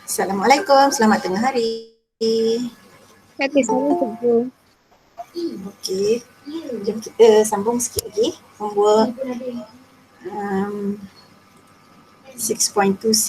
Assalamualaikum, selamat tengah hari. Okey, saya cikgu. Okey, jom kita sambung sikit lagi. Homework 6.2C.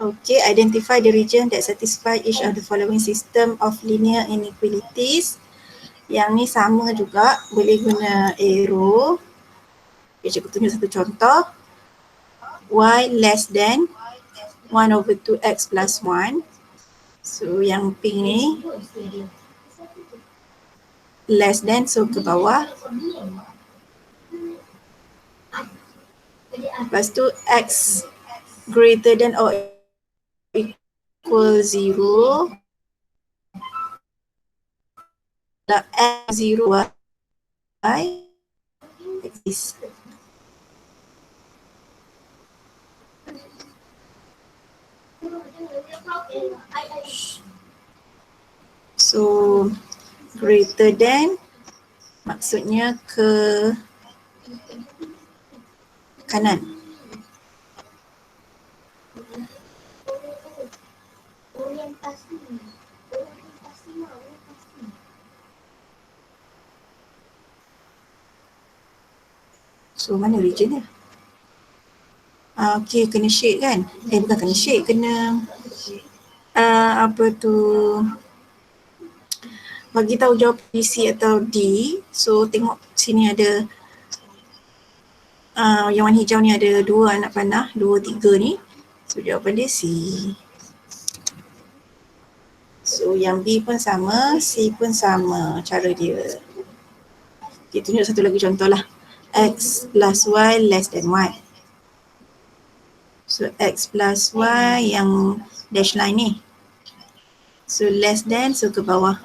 Okay, identify the region that satisfy each of the following system of linear inequalities. Yang ni sama juga, boleh guna arrow. Okay, cikgu tunjuk satu contoh. Y less than 1/2x plus 1. So yang pink ni less than, so ke bawah. Lepas tu x greater than or equal 0. X 0 y exist. So greater than maksudnya ke kanan. So mana region dia? Okay, kena shade kan? Bukan kena shade, kena apa tu, bagi tahu jawapan C atau D. So tengok sini ada yang warna hijau ni ada 2 anak panah, 2, 3 ni. So jawapan dia C. So yang B pun sama, C pun sama cara dia. Kita tunjuk satu lagi contoh lah. X plus Y less than Y. So X plus Y yang dash line ni. So less than, so ke bawah.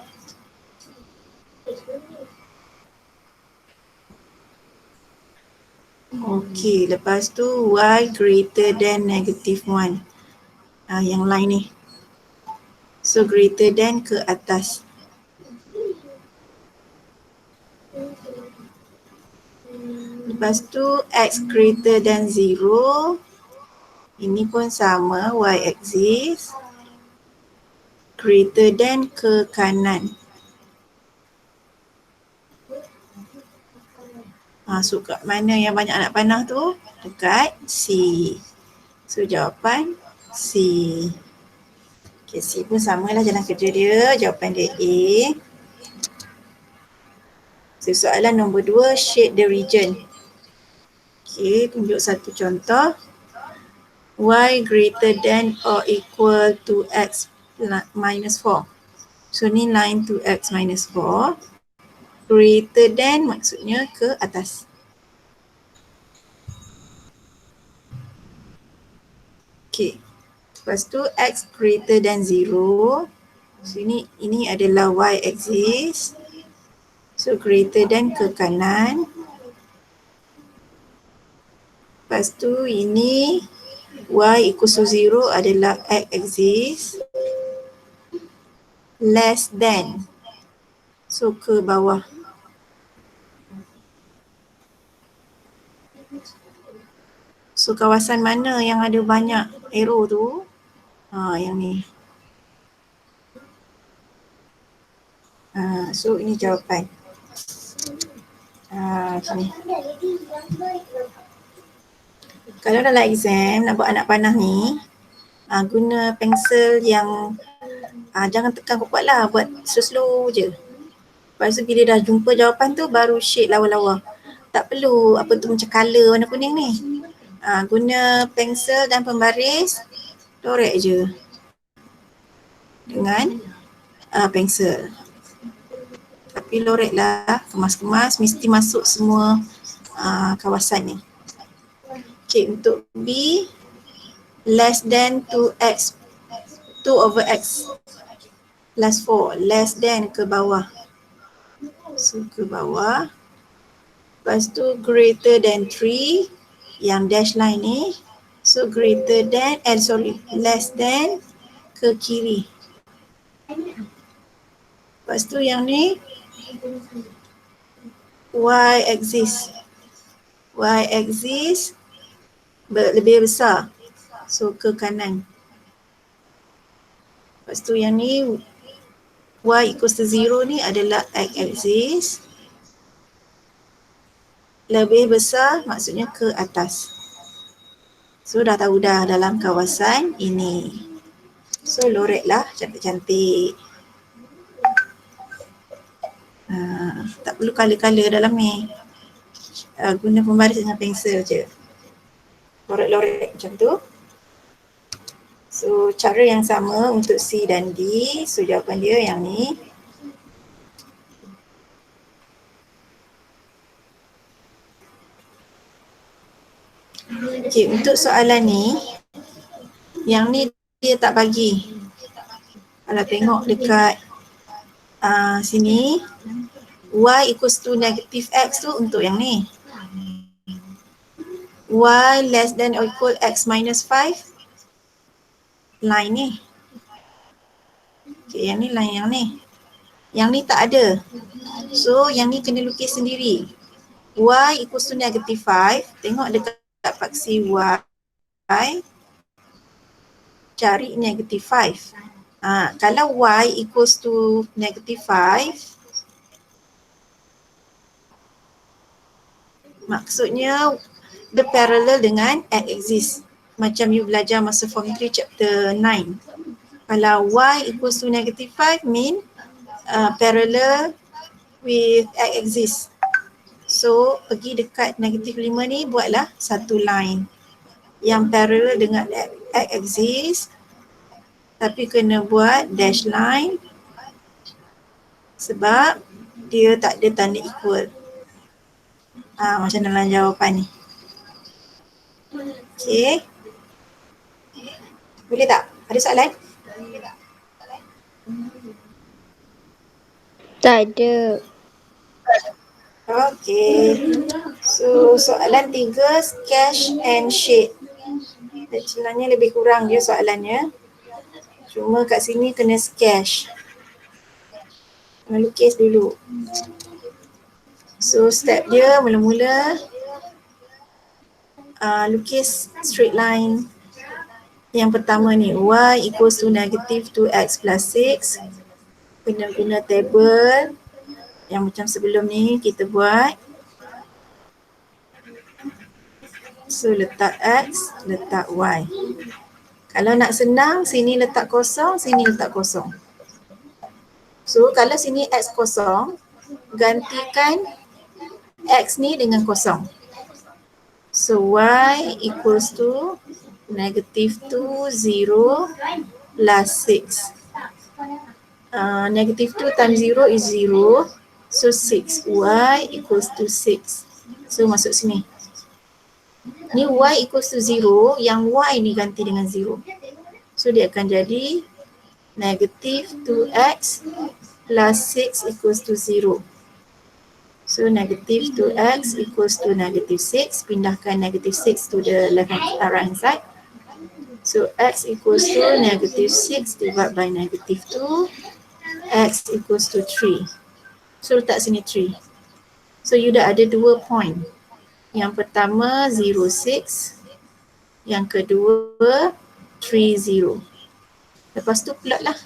Okay, lepas tu Y greater than -1. Yang line ni. So greater than ke atas. Lepas tu X greater than 0. Ini pun sama, Y axis. Greater than ke kanan. So kat mana yang banyak anak panah tu? Dekat C. So jawapan C. Okay, C pun samalah jalan kerja dia. Jawapan dia A. So soalan nombor 2, shade the region. Okay, tunjuk satu contoh. Y greater than or equal to X minus 4. So ni line to X minus 4. Greater than maksudnya ke atas. Okay. Lepas tu X greater than 0. So ini adalah Y axis. So greater than ke kanan. Lepas tu ini Y equals to 0 adalah X axis. Less than. So ke bawah. So kawasan mana yang ada banyak arrow tu? Yang ni. So ini jawapan. Macam ni. Kalau dalam exam nak buat anak panah ni, guna pensel yang jangan tekan kuat lah, buat slow-slow je. Lepas tu bila dah jumpa jawapan tu baru shade lawa-lawa. Tak perlu apa tu macam colour warna kuning ni. Guna pensel dan pembaris, dorek je dengan pensel. Tapi loreklah, kemas-kemas, mesti masuk semua kawasan ni. Okay, untuk B, less than 2x, 2/x plus 4, less than ke bawah. So ke bawah. Lepas tu greater than 3, yang dash line ni. So greater than, less than ke kiri. Lepas tu yang ni y axis. Y axis lebih besar. So ke kanan. Lepas tu yang ni y equals to 0 ni adalah x axis. Lebih besar maksudnya ke atas. So dah tahu dah dalam kawasan ini. So loretlah cantik-cantik. Tak perlu color-color dalam ni. Guna pembaris dengan pensel je. Loret-loret macam tu. So cara yang sama untuk C dan D. So jawapan dia yang ni. Okay, untuk soalan ni, yang ni dia tak bagi. Kalau tengok dekat sini, y equals to negative x tu untuk yang ni. Y less than or equal x minus 5. Line ni. Okay, yang ni line yang ni. Yang ni tak ada. So, yang ni kena lukis sendiri. Y equals to negative 5. Tengok dekat faksi y. Cari negative 5. Kalau y equals to negative 5, maksudnya dia parallel dengan x axis. Macam you belajar masa form 3 chapter 9. Kalau y equals to negative 5 mean parallel with x axis. So pergi dekat negative 5 ni buatlah satu line yang parallel dengan x axis, tapi kena buat dash line sebab dia tak ada tanda equal. Macam dalam jawapan ni. Okay. Boleh tak? Ada soalan? Tak ada. Okay. So soalan 3, sketch and shade. Sebenarnya lebih kurang dia soalannya. Cuma kat sini kena sketch. Kena lukis dulu. So step dia mula-mula lukis straight line. Yang pertama ni, y equals to negative 2x plus 6. Kena guna table yang macam sebelum ni kita buat. So letak x, letak y. Kalau nak senang, sini letak kosong, sini letak kosong. So kalau sini x kosong, gantikan x ni dengan kosong. So y equals to negative 2, 0 plus 6. Negative 2 times 0 is 0. So 6. Y equals to 6. So masuk sini. Ni y equals to 0. Yang y ni ganti dengan 0. So dia akan jadi negative 2x plus 6 equals to 0. So negative 2x equals to negative 6. Pindahkan negative 6 to the right hand side. So x equals to negative 6 divided by negative 2. X equals to 3. So letak sini 3. So you dah ada 2 point. Yang pertama 0, 6. Yang kedua 3, 0. Lepas tu plot lah.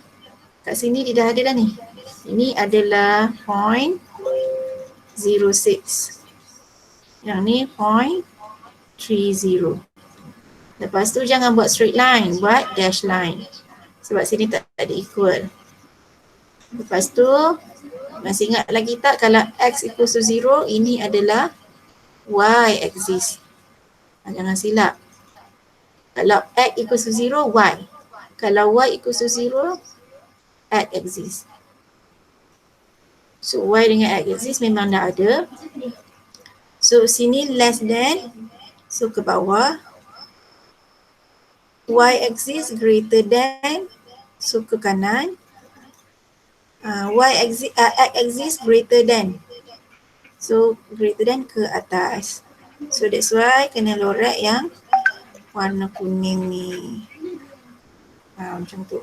Kat sini dia dah ada dah ni. Ini adalah point 0, 6. Yang ni point 3, 0. Lepas tu jangan buat straight line, buat dash line. Sebab sini tak ada equal. Lepas tu, masih ingat lagi tak kalau x equals to 0, ini adalah y axis. Jangan silap. Kalau x equals to 0, y. Kalau y equals to 0, x axis. So y dengan x axis memang dah ada. So sini less than, so ke bawah. Y axis greater than, so ke kanan. X axis greater than, so greater than ke atas. So that's why kena loret yang warna kuning ni. Macam tu.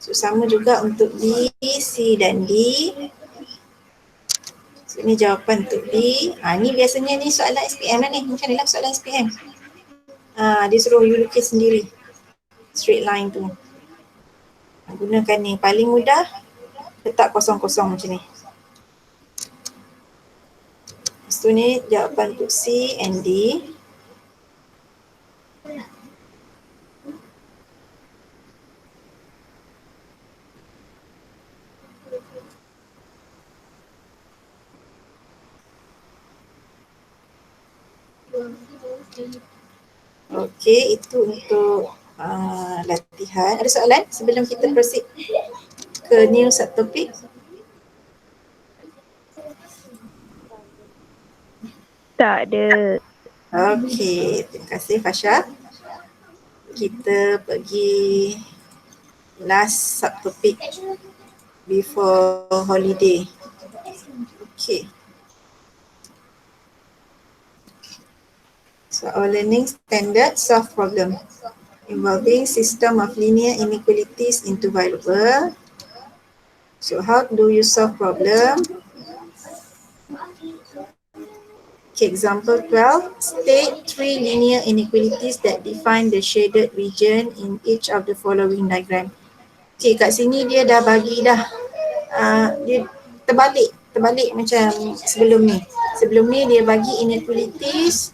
So sama juga untuk B, C dan D. So ni jawapan untuk D. Ni biasanya ni soalan SPM lah ni. Macam ni lah soalan SPM. Dia suruh you lukis sendiri straight line tu. Gunakan ni. Paling mudah letak kosong-kosong macam ni. Lepas tu ni jawapan untuk C and D. Okey, itu untuk latihan. Ada soalan sebelum kita proceed ke new subtopik? Tak ada. Okey, terima kasih Fasha. Kita pergi last subtopik before holiday. Okay. So our learning standard solve problem involving system of linear inequalities into variable. So how do you solve problem? Okay, example 12. State 3 linear inequalities that define the shaded region in each of the following diagram. Okay, kat sini dia dah bagi dah. Dia terbalik macam sebelum ni. Sebelum ni dia bagi inequalities,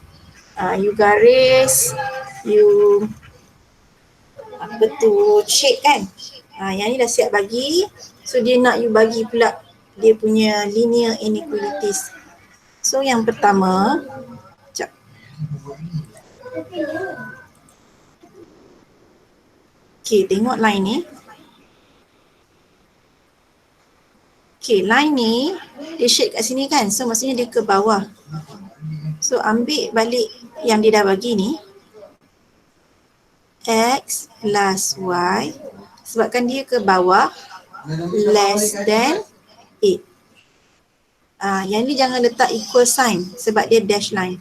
you garis, you apa tu, shade kan. Yang ni dah siap bagi. So dia nak you bagi pula dia punya linear inequalities. So yang pertama, sekejap. Okay, tengok line ni. Okay, line ni dia shade kat sini kan. So maksudnya dia ke bawah. So ambil balik yang dia dah bagi ni. X plus Y. Sebabkan dia ke bawah, less than 8. Yang ni jangan letak equal sign sebab dia dash line.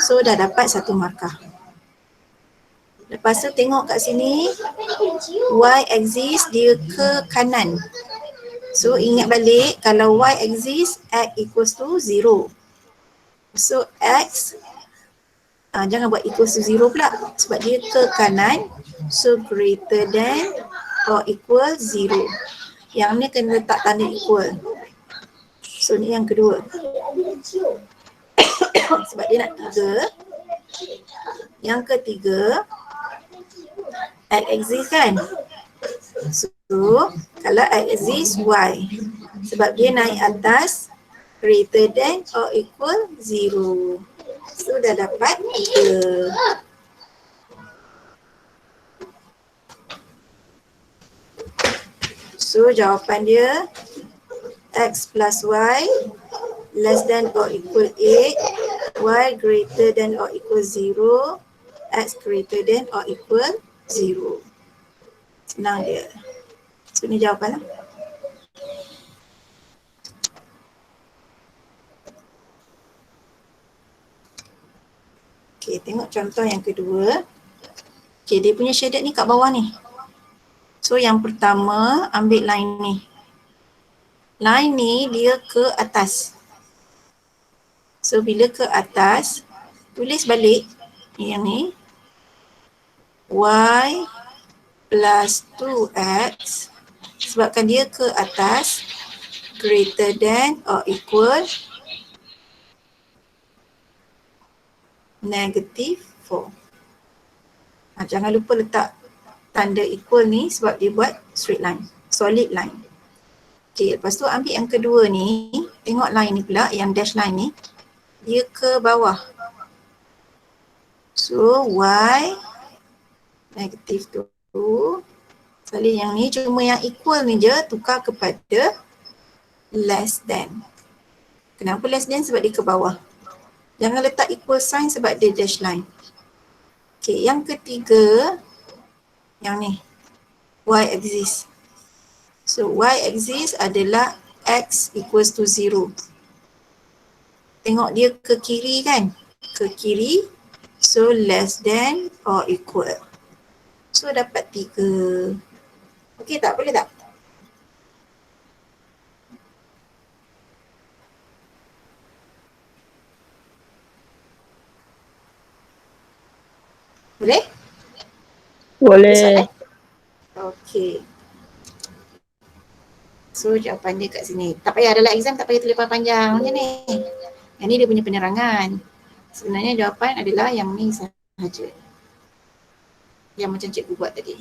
So dah dapat satu markah. Lepas tu tengok kat sini, Y axis dia ke kanan. So ingat balik, kalau Y axis, X equals to 0. So X, jangan buat equals to 0 pula sebab dia ke kanan. So greater than or equal 0. Yang ni kena letak tanda equal. So ni yang kedua. Sebab dia nak 3. Yang ketiga, X axis kan. So kalau X axis Y. Sebab dia naik atas greater than or equal 0. So dah dapat 3. So jawapan dia X plus Y less than or equal 8, Y greater than or equal 0, X greater than or equal 0. Senang dia. So ni jawapan lah. Okay, tengok contoh yang kedua. Okay, dia punya shaded ni kat bawah ni. So yang pertama ambil line ni. Line ni dia ke atas. So bila ke atas, tulis balik yang ni. Y plus 2X sebabkan dia ke atas greater than or equal negative 4. Jangan lupa letak tanda equal ni sebab dia buat straight line, solid line. Okay, lepas tu ambil yang kedua ni, tengok line ni pula, yang dash line ni, dia ke bawah. So Y negative 2. Salin yang ni, cuma yang equal ni je tukar kepada less than. Kenapa less than? Sebab dia ke bawah. Jangan letak equal sign sebab dia dash line. Okay, yang ketiga, yang ni, Y axis. So Y axis adalah X equals to 0. Tengok dia ke kiri kan? Ke kiri. So less than or equal. So dapat 3. Okey tak? Boleh tak? Boleh? Ada soalan? Boleh. Okey. So jawapan dia kat sini. Tak payah dalam exam, tak payah tulis panjang macam ni. Yang ni dia punya penerangan. Sebenarnya jawapan adalah yang ni sahaja. Yang macam cikgu buat tadi.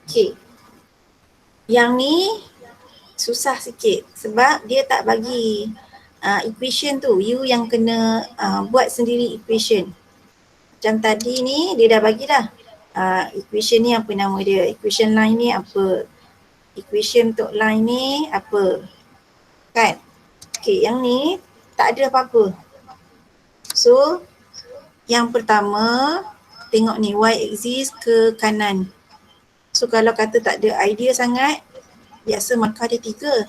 Okey. Yang ni susah sikit sebab dia tak bagi equation tu. You yang kena buat sendiri equation. Macam tadi ni dia dah bagi dah. Equation ni apa nama dia? Equation line ni apa? Equation untuk line ni apa? Kan? Okay, yang ni tak ada apa-apa. So, yang pertama, tengok ni y axis ke kanan. So, kalau kata tak ada idea sangat, biasa markah dia 3.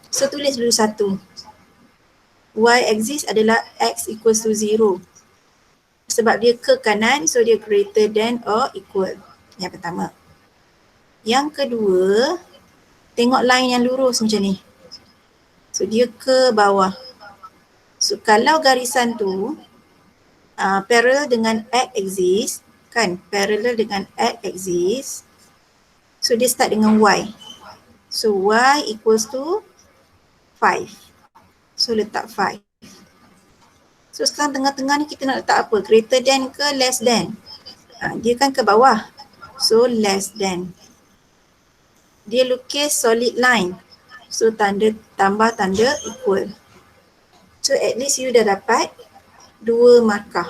So, tulis dulu 1. Y axis adalah x equals to 0. Sebab dia ke kanan, so dia greater than or equal. Yang pertama. Yang kedua, tengok line yang lurus macam ni. So, dia ke bawah. So, kalau garisan tu parallel dengan x axis, kan? Parallel dengan x axis. So, dia start dengan y. So, y equals to 5. So, letak 5. So, sekarang tengah-tengah ni kita nak letak apa? Greater than ke less than? Dia kan ke bawah. So, less than. Dia lukis solid line. So, tanda tambah tanda equal. So, at least you dah dapat 2 markah.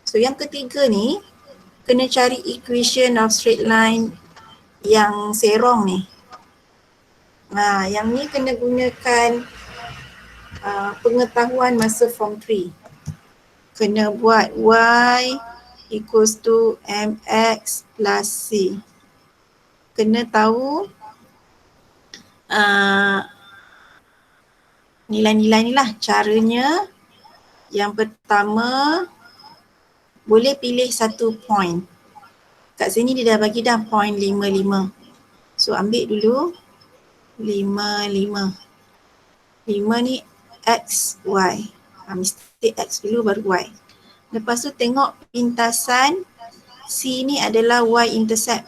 So, yang ketiga ni, kena cari equation of straight line yang serong ni. Yang ni kena gunakan pengetahuan masa form 3. Kena buat y equals to mx plus c. Kena tahu nilai-nilai ni lah. Caranya yang pertama, boleh pilih satu point. Kat sini dia dah bagi dah point 55. So ambil dulu 55. 5 ni x, y. Mesti x dulu baru y. Lepas tu tengok pintasan C ni adalah y intercept.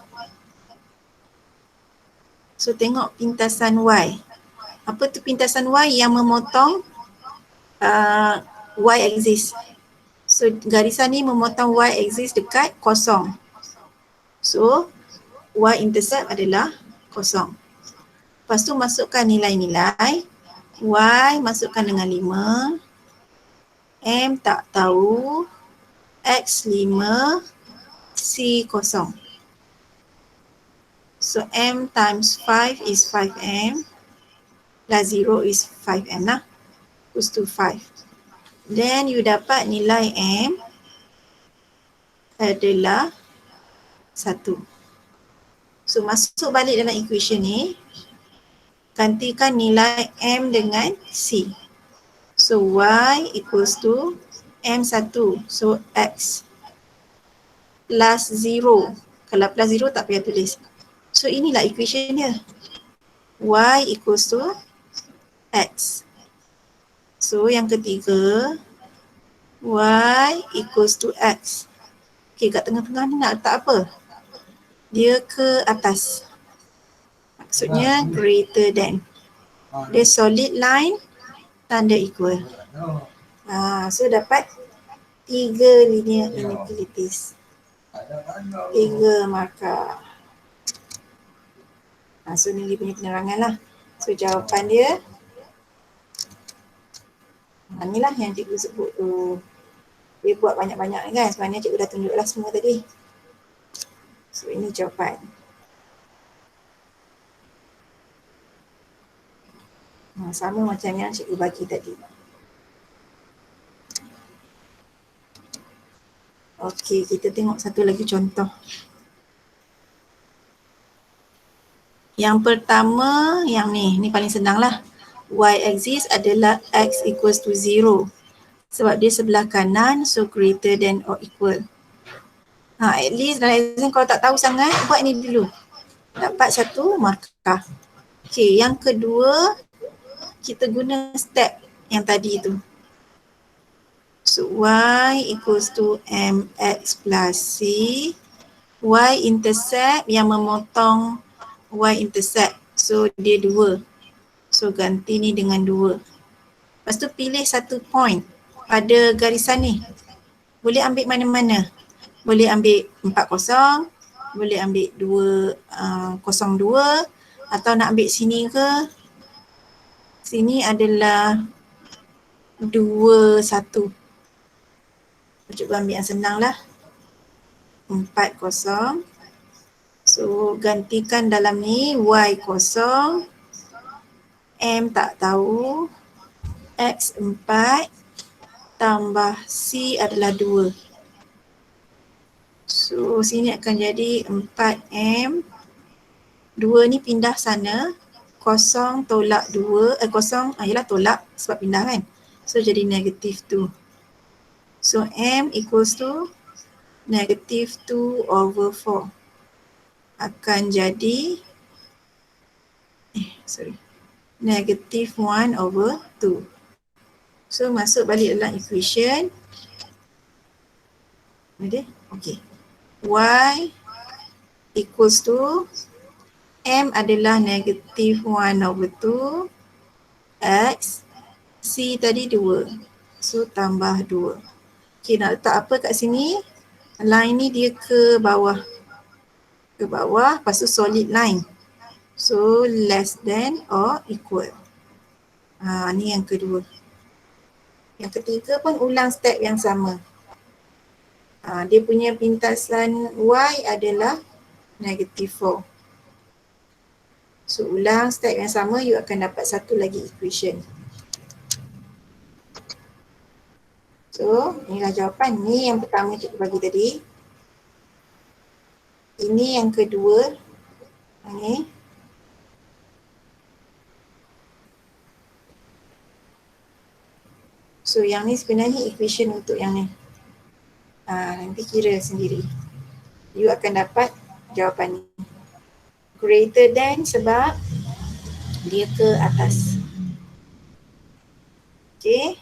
So tengok pintasan y. Apa tu pintasan y? Yang memotong y axis. So garisan ni memotong y axis dekat kosong. So y intercept adalah kosong. Lepas tu masukkan nilai-nilai. Y masukkan dengan 5. M tak tahu. X 5. C kosong. So M times 5 is 5M. Plus 0 is 5M lah. Equals to 5. Then you dapat nilai M adalah 1. So masuk balik dalam equation ni. Gantikan nilai M dengan C. So Y equals to M1. So X plus 0. Kalau plus 0 tak payah tulis. So inilah equation dia. Y equals to X. So yang ketiga, Y equals to X. Okay, kat tengah-tengah ni nak letak apa? Dia ke atas. Maksudnya greater than. Dia solid line, tanda equal. So dapat 3 linear inequalities. 3 markah. So ni dia punya penerangan lah. So jawapan dia, inilah yang cikgu sebut tu. Dia buat banyak-banyak kan, sebenarnya cikgu dah tunjuklah semua tadi. So ini jawapan. Sama macam yang cikgu bagi tadi. Okey, kita tengok satu lagi contoh. Yang pertama, yang ni paling senang lah. Y axis adalah x equals to 0. Sebab dia sebelah kanan, so greater than or equal. At least dalam exam kalau tak tahu sangat, buat ni dulu. Dapat satu markah. Okay, yang kedua, kita guna step yang tadi tu. So, y equals to mx plus c. Y intercept yang memotong y intercept. So, dia 2. So, ganti ni dengan 2. Lepas tu pilih satu point pada garisan ni. Boleh ambil mana-mana. Boleh ambil 40, boleh ambil 202 atau nak ambil sini ke. Sini adalah 21. Cuba ambil yang senang lah. 40. So gantikan dalam ni y kosong, m tak tahu, x 4 tambah c adalah 2. So sini akan jadi 4m. 2 ni pindah sana. Kosong tolak 2. Kosong ialah tolak sebab pindah kan. So jadi negatif 2. So m equals to negative 2 over 4. Akan jadi negative 1 over 2. So masuk balik dalam equation. Okay. Y equals to m adalah negative 1 over 2 x, c tadi 2. So tambah 2. Okay, nak letak apa kat sini? Line ni dia ke bawah. Ke bawah, lepas tu solid line. So less than or equal. Ni yang kedua. Yang ketiga pun ulang step yang sama. Dia punya pintasan y adalah negative 4. So ulang step yang sama, you akan dapat satu lagi equation. So inilah jawapan. Ni yang pertama cikgu bagi tadi. Ini yang kedua. Ni. So yang ni sebenarnya equation untuk yang ni. Nanti kira sendiri. You akan dapat jawapan ni. Greater than sebab dia ke atas. Okay.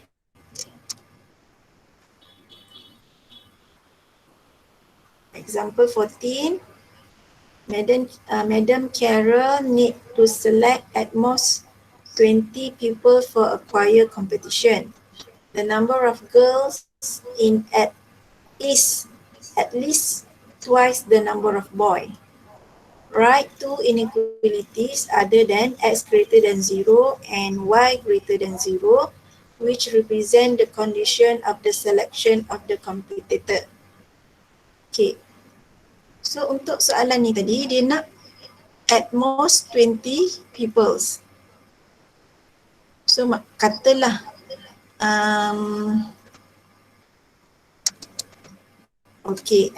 Example 14. Madam Carol need to select at most 20 people for a choir competition. The number of girls is at least twice the number of boys. Write two inequalities other than x greater than 0 and y greater than 0, which represent the condition of the selection of the competitor. Okay. So untuk soalan ni tadi, dia nak at most 20 peoples. So katalah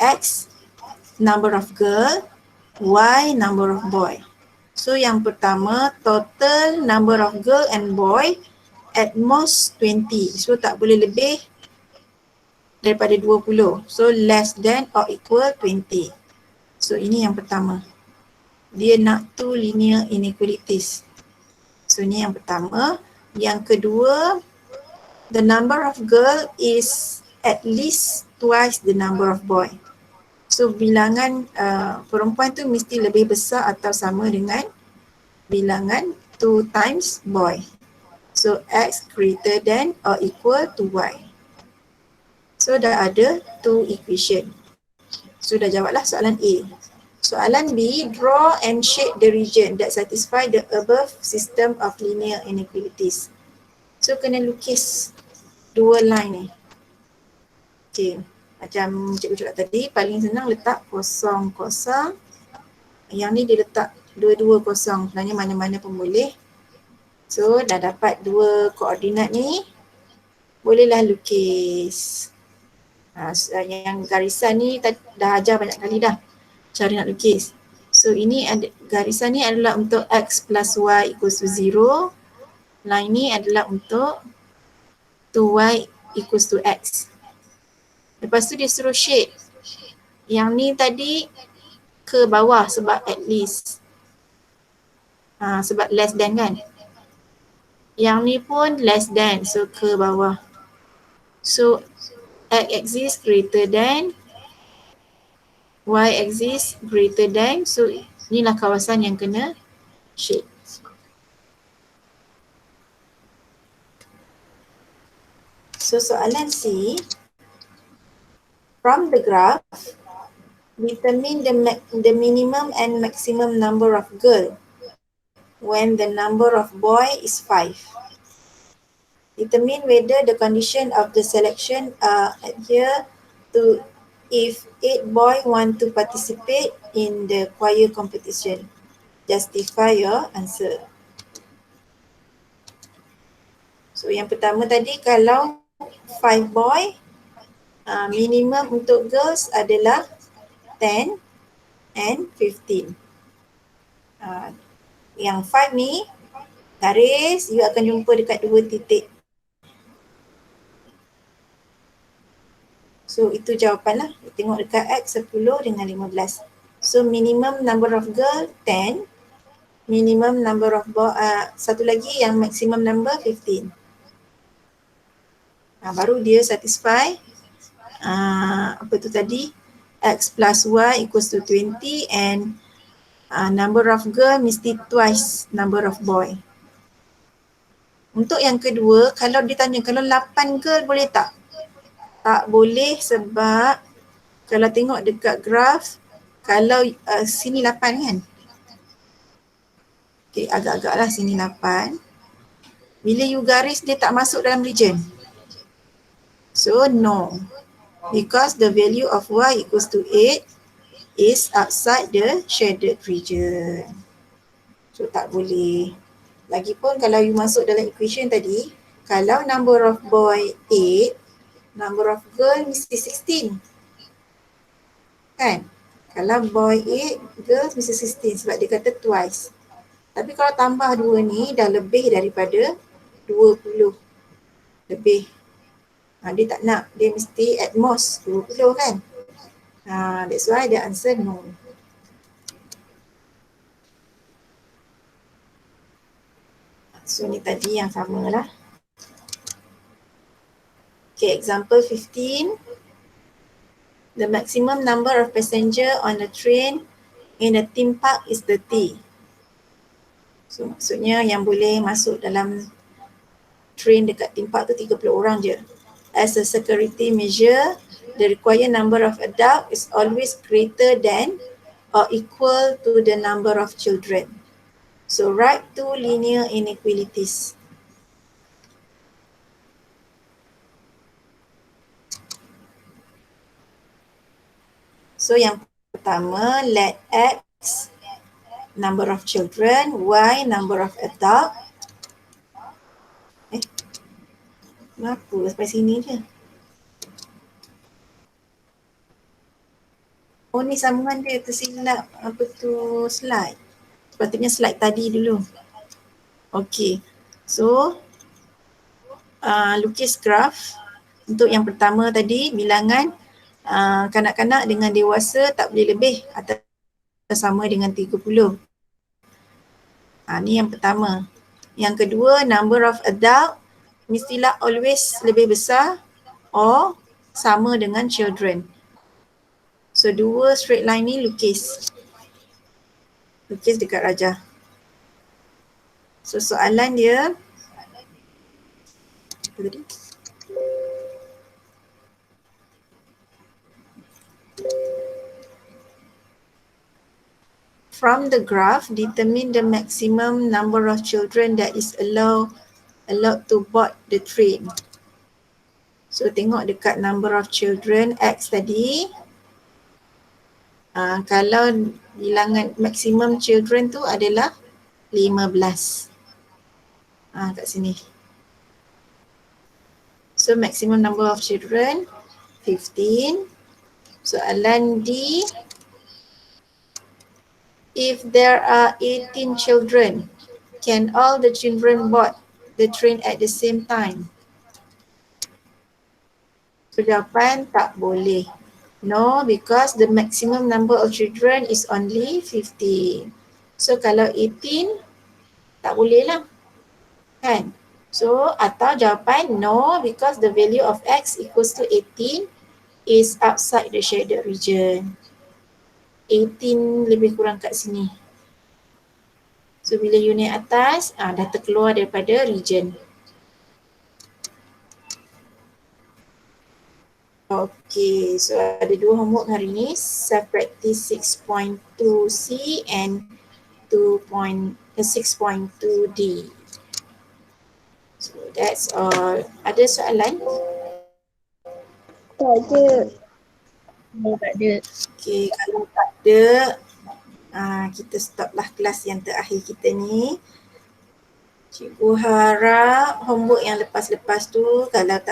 x number of girl, y number of boy. So yang pertama, total number of girl and boy at most 20. So tak boleh lebih daripada 20. So less than or equal 20. So ini yang pertama. Dia nak two linear inequalities. So ini yang pertama. Yang kedua, the number of girl is at least twice the number of boy. So bilangan perempuan tu mesti lebih besar atau sama dengan bilangan 2 times boy. So x greater than or equal to y. So dah ada two equation. So dah jawablah soalan A. Soalan B, draw and shade the region that satisfy the above system of linear inequalities. So kena lukis dua line ni. Okay. Macam cikgu cakap tadi, paling senang letak 0, 0. Yang ni dia letak 2, 2, 0. Sebenarnya mana-mana pun boleh. So dah dapat dua koordinat ni. Bolehlah lukis. Yang garisan ni dah ajar banyak kali dah cara nak lukis. So ini ada, garisan ni adalah untuk x plus y equals to 0. Line ni adalah untuk 2y equals to x. Lepas tu dia suruh shade. Yang ni tadi ke bawah sebab at least. Sebab less than kan. Yang ni pun less than, so ke bawah. So X axis greater than, Y axis greater than, so inilah kawasan yang kena shade. So soalan C, from the graph, determine the minimum and maximum number of girl when the number of boy is 5. Determine whether the condition of the selection are adhere to if 8 boy want to participate in the choir competition. Justify your answer. So yang pertama tadi, kalau 5 boy, minimum untuk girls adalah 10 and 15. Yang 5 ni, garis, you akan jumpa dekat 2 titik. So itu jawapan lah. Tengok dekat X 10 dengan 15. So minimum number of girl 10. Minimum number of boy, satu lagi yang maximum number 15. Baru dia satisfy apa tu tadi, X plus Y equals to 20 and number of girl mesti twice number of boy. Untuk yang kedua, kalau ditanya kalau 8 girl boleh tak? Tak boleh sebab kalau tengok dekat graf, kalau sini 8 kan? Okay, agak-agak lah sini 8. Bila you garis, dia tak masuk dalam region. So, no. Because the value of Y equals to 8 is outside the shaded region. So, tak boleh. Lagipun kalau you masuk dalam equation tadi, kalau number of boy 8, number of girl mesti 16. Kan? Kalau boy 8, girls mesti 16 sebab dia kata twice. Tapi kalau tambah 2 ni dah lebih daripada 20. Lebih. Dia tak nak. Dia mesti at most 20 kan? That's why the answer no. So ni tadi yang sama lah. Okay, example 15. The maximum number of passenger on a train in a theme park is 30. So maksudnya yang boleh masuk dalam train dekat theme park tu 30 orang je. As a security measure, the required number of adults is always greater than or equal to the number of children. So write two linear inequalities. So yang pertama, let X number of children, Y number of adult. Kenapa sampai sini je? Oh ni sambungan dia tersilap apa tu slide. Sepatutnya slide tadi dulu. Okay. So lukis graf untuk yang pertama tadi, bilangan kanak-kanak dengan dewasa tak boleh lebih atau sama dengan 30. Ni yang pertama. Yang kedua, number of adult mestilah always lebih besar or sama dengan children. So dua straight line ni lukis. Lukis dekat rajah. So soalan dia apa tadi? From the graph, determine the maximum number of children that is allowed to board the train. So tengok dekat number of children X tadi. Kalau bilangan maximum children tu adalah 15. Kat sini. So maximum number of children 15. Soalan D. If there are 18 children, can all the children board the train at the same time? So jawapan tak boleh. No, because the maximum number of children is only 50. So kalau 18, tak boleh lah. Kan? So atau jawapan no, because the value of x equals to 18 is outside the shaded region. 18 lebih kurang kat sini. So bila you naik atas, dah terkeluar daripada region. Okay, so ada dua homework hari ni, self practice 6.2C and 6.2D. So that's all. Ada soalan? Tak ada. Tak ada. Okay, kalau tak ada, kita stoplah kelas yang terakhir kita ni. Cikgu harap homework yang lepas-lepas tu kalau tak